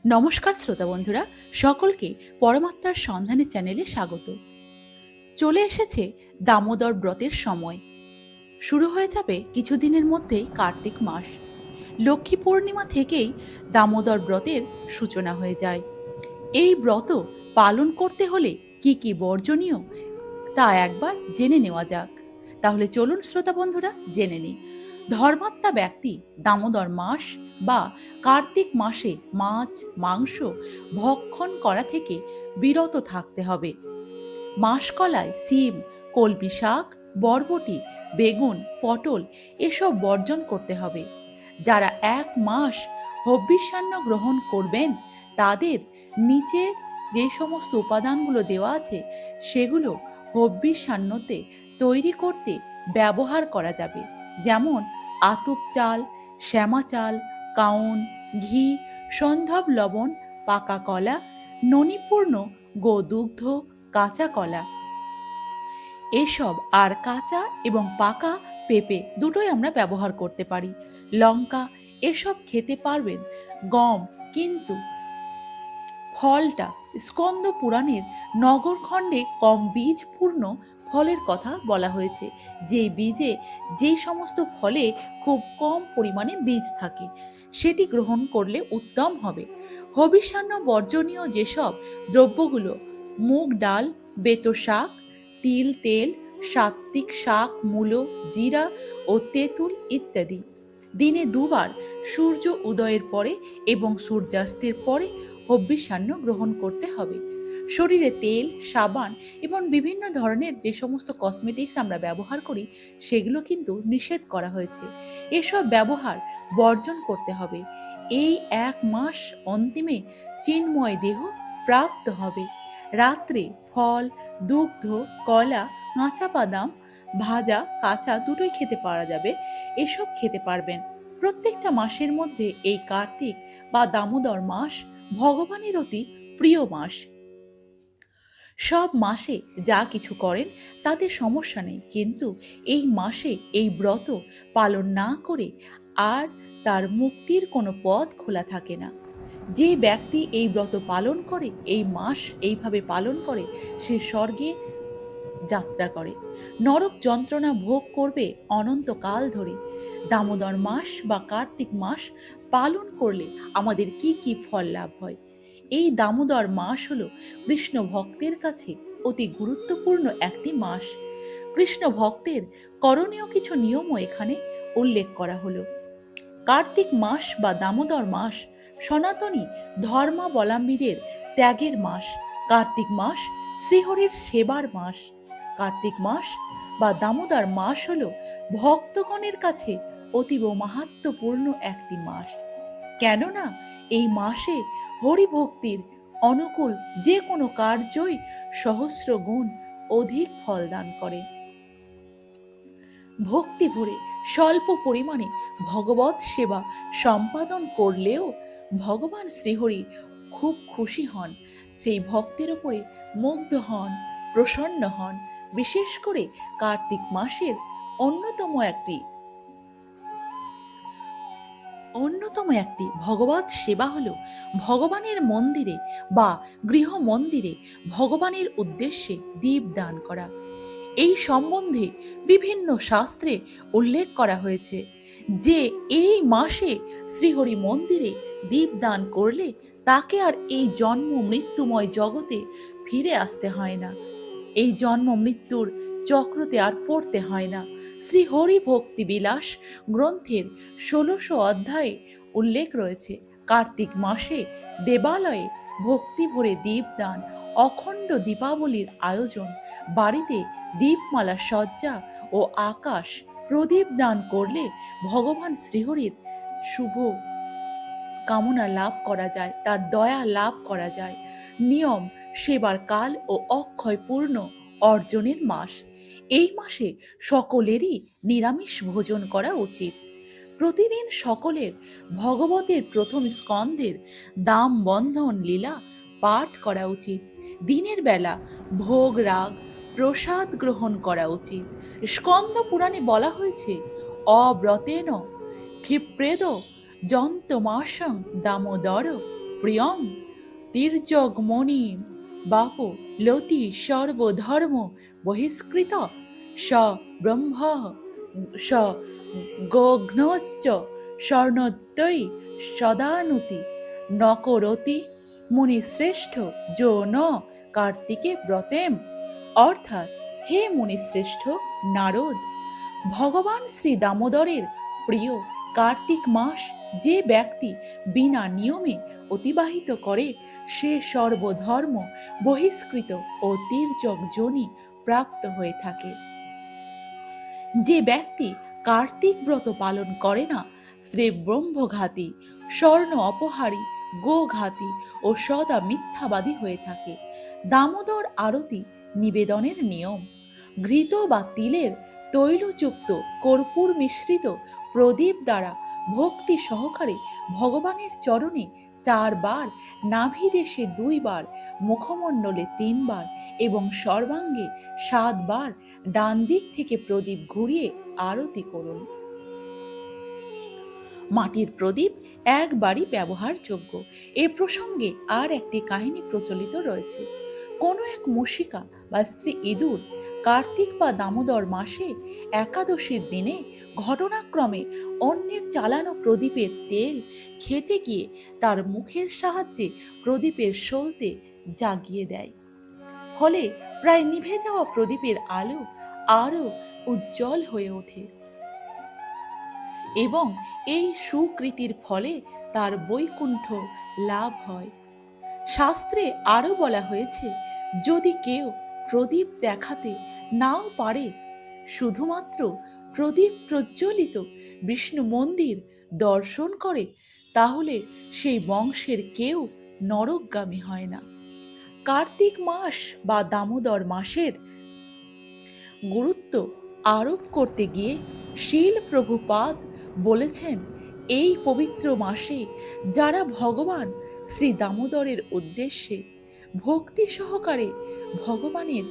নমস্কার শ্রোতা বন্ধুরা, সকলকে পরমাত্মার সন্ধানে চ্যানেলে স্বাগত। চলে এসেছে দামোদর ব্রতের সময়। শুরু হয়ে যাবে কিছুদিনের মধ্যেই কার্তিক মাস। লক্ষ্মী পূর্ণিমা থেকেই দামোদর ব্রতের সূচনা হয়ে যায়। এই ব্রত পালন করতে হলে কি কি বর্জনীয় তা একবার জেনে নেওয়া যাক। তাহলে চলুন শ্রোতা বন্ধুরা জেনে নিই। ধর্মাত্মা ব্যক্তি দামোদর মাস বা কার্তিক মাসে মাছ মাংস ভক্ষণ করা থেকে বিরত থাকতে হবে। মাসকলাই সিম, কলমি শাক, বরবটি, বেগুন, পটল এসব বর্জন করতে হবে। যারা 1 মাস হবিষ্যান্ন গ্রহণ করবেন তাদের নিচে যে সমস্ত উপাদানগুলো দেওয়া আছে সেগুলো হবিষ্যান্নতে তৈরি করতে ব্যবহার করা যাবে। যেমন আতপ চাল, শ্যামা চাল, কাউন, ঘি, সন্ধব লবণ, পাকা কলা, ননিপূর্ণ গোদুগ্ধ, কাঁচা কলা এসব আর কাঁচা এবং পাকা পেঁপে দুটোই আমরা ব্যবহার করতে পারি। লঙ্কা এসব খেতে পারবেন। গম, কিন্তু ফলটা স্কন্দ পুরাণের নগরখণ্ডে কম বীজপূর্ণ ফলের কথা বলা হয়েছে। যে বীজে যে সমস্ত ফলে খুব কম পরিমাণে বীজ থাকে সেটি গ্রহণ করলে উত্তম হবে। হবিষ্যান্ন বর্জনীয় যেসব দ্রব্যগুলো মুগ ডাল, বেতো শাক, তিল তেল, সাত্ত্বিক শাক, মূলো, জিরা ও তেঁতুল ইত্যাদি। দিনে 2 বার সূর্য উদয়ের পরে এবং সূর্যাস্তের পরে হবিষ্যান্ন গ্রহণ করতে হবে। শরীরে তেল, সাবান এবং বিভিন্ন ধরনের যে সমস্ত কসমেটিক্স আমরা ব্যবহার করি সেগুলো কিন্তু নিষেধ করা হয়েছে। এসব ব্যবহার বর্জন করতে হবে। এই 1 মাস অন্তিমে চিন্ময় দেহ প্রাপ্ত হবে। রাত্রে ফল, দুগ্ধ, কলা, কাঁচা বাদাম, ভাজা কাঁচা দুটোই খেতে পারা যাবে। এসব খেতে পারবেন। প্রত্যেকটা মাসের মধ্যে এই কার্তিক বা দামোদর মাস ভগবানের অতি প্রিয় মাস। সব মাসে যা কিছু করেন তাতে সমস্যা নেই, কিন্তু এই মাসে এই ব্রত পালন না করে আর তার মুক্তির কোনো পথ খোলা থাকে না। যে ব্যক্তি এই ব্রত পালন করে, এই মাস এইভাবে পালন করে, সে স্বর্গে যাত্রা করে, নরক যন্ত্রণা ভোগ করবে অনন্তকাল ধরে। দামোদর মাস বা কার্তিক মাস পালন করলে আমাদের কি কি ফল লাভ হয়? এই দামোদর মাস হলো কৃষ্ণ ভক্তের কাছে অতি গুরুত্বপূর্ণ একটি মাস। কৃষ্ণ ভক্তের করণীয় কিছু নিয়মও এখানে উল্লেখ করা হলো। কার্তিক মাস বা দামোদর মাস সনাতনী ধর্মাবলম্বীদের ত্যাগের মাস। কার্তিক মাস শ্রীহরির সেবার মাস। কার্তিক মাস বা দামোদর মাস হল ভক্তগণের কাছে অতীব মাহাত্ম্যপূর্ণ একটি মাস। কেননা এই মাসে হরিভক্তির অনুকূল যে কোনো কার্যই সহস্র গুণ অধিক ফল দান করে। ভক্তি ভরে স্বল্প পরিমাণে ভগবত সেবা সম্পাদন করলেও ভগবান শ্রীহরি খুব খুশি হন, সেই ভক্তের উপরে মুগ্ধ হন, প্রসন্ন হন। বিশেষ করে কার্তিক মাসের অন্যতম একটি ভগবত সেবা হল ভগবানের মন্দিরে বা গৃহ মন্দিরে ভগবানের উদ্দেশ্যে দীপ দান করা। এই সম্বন্ধে বিভিন্ন শাস্ত্রে উল্লেখ করা হয়েছে যে এই মাসে শ্রীহরি মন্দিরে দীপ দান করলে তাকে আর এই জন্ম মৃত্যুময় জগতে ফিরে আসতে হয় না, এই জন্ম মৃত্যুর চক্রতে আর পড়তে হয় না। শ্রী হরি ভক্তি বিলাস গ্রন্থের 1600 অধ্যায়ে উল্লেখ রয়েছে কার্তিক মাসে দেবালয়ে ভক্তি ভরে দীপদান, অখণ্ড দীপাবলির আয়োজন, বাড়িতে দীপমালা সজ্জা ও আকাশ প্রদীপ দান করলে ভগবান শ্রীহরির শুভ কামনা লাভ করা যায়, তার দয়া লাভ করা যায়। নিয়ম সেবার কাল ও অক্ষয় পূর্ণ অর্জনের মাস। এই মাসে সকলেরই নিরামিষ ভোজন করা উচিত। প্রতিদিন সকলের ভগবতের প্রথম স্কন্ধের দাম বন্ধন লীলা পাঠ করা উচিত। দিনের বেলা ভোগ রাগ প্রসাদ গ্রহণ করা উচিত। স্কন্দ পুরাণে বলা হয়েছে অব্রতেন ক্ষিপ্রেদ যন্তমাসং দামোদর প্রিয়ং তীর্যগমণি বাপ লতি সর্বধর্ম বহিষ্কৃত স ব্রহ্ম স গঘ্নশ্চ স্বর্ণদ্বৈ সদানুতি নকরতি মুনিশ্রেষ্ঠ যো ন কার্তিকে ব্রতেম। অর্থাৎ, হে মুনিশ্রেষ্ঠ নারদ, ভগবান শ্রী দামোদরের প্রিয় কার্তিক মাস যে ব্যক্তি বিনা নিয়মে অতিবাহিত করে সে সর্বধর্ম বহিষ্কৃত ও তির্যক যোনি প্রাপ্ত হয়ে থাকে। যে ব্যক্তি কার্তিক ব্রত পালন করে না সে ব্রহ্মঘাতী, স্বর্ণ অপহারী, গোঘাতী ও সদা মিথ্যাবাদী হয়ে থাকে। দামোদর আরতি নিবেদনের নিয়ম: ঘৃত বা তিলের তৈলযুক্ত কর্পূর মিশ্রিত প্রদীপ দ্বারা ভক্তি সহকারে ভগবানের চরণে 4 বার, নাভিদেশে 2 বার, মুখমণ্ডলে 3 বার এবং সর্বাঙ্গে 7 বার ডান দিক থেকে প্রদীপ ঘুরিয়ে আরতি করুন। মাটির প্রদীপ একবারই ব্যবহারযোগ্য। এ প্রসঙ্গে আর একটি কাহিনী প্রচলিত রয়েছে। কোনো এক মুশিকা বা স্ত্রী ইঁদুর কার্তিক বা দামোদর মাসে একাদশীর দিনে ঘটনাক্রমে অন্যের চালানো প্রদীপের তেল খেতে গিয়ে তার মুখের সাহায্যে প্রদীপের সলতে জাগিয়ে দেয়। ফলে প্রায় নিভে যাওয়া প্রদীপের আলো আরো উজ্জ্বল হয়ে ওঠে এবং এই সুকৃতির ফলে তার বৈকুণ্ঠ লাভ হয়। শাস্ত্রে আরো বলা হয়েছে, যদি কেউ প্রদীপ দেখাতে নাও পারে, শুধুমাত্র প্রদীপ প্রজ্বলিত বিষ্ণু মন্দির দর্শন করে, তাহলে সেই বংশের কেউ নরকগামী হয় না। কার্তিক মাস বা দামোদর মাসের গুরুত্ব আরোপ করতে গিয়ে শীল প্রভুপাদ বলেছেন, এই পবিত্র মাসে যারা ভগবান শ্রী দামোদরের উদ্দেশ্যে ভক্তি সহকারে ভগবানের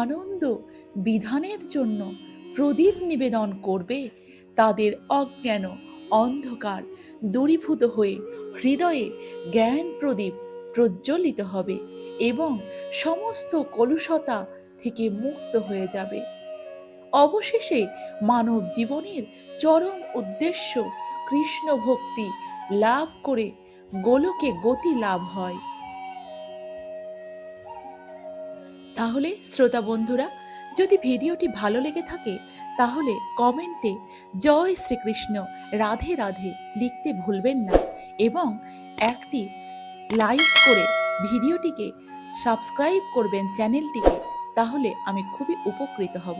আনন্দ বিধানের জন্য প্রদীপ নিবেদন করবে, তাদের অজ্ঞান অন্ধকার দূরীভূত হয়ে হৃদয়ে জ্ঞান প্রদীপ প্রজ্বলিত হবে এবং সমস্ত কলুষতা থেকে মুক্ত হয়ে যাবে। অবশেষে মানব জীবনের চরম উদ্দেশ্য কৃষ্ণ ভক্তি লাভ করে গোলকে গতি লাভ হয়। তাহলে শ্রোতা বন্ধুরা, যদি ভিডিওটি ভালো লেগে থাকে তাহলে কমেন্টে জয় শ্রীকৃষ্ণ রাধে রাধে লিখতে ভুলবেন না এবং একটি লাইক করে ভিডিওটিকে সাবস্ক্রাইব করবেন চ্যানেলটিকে, তাহলে আমি খুবই উপকৃত হব।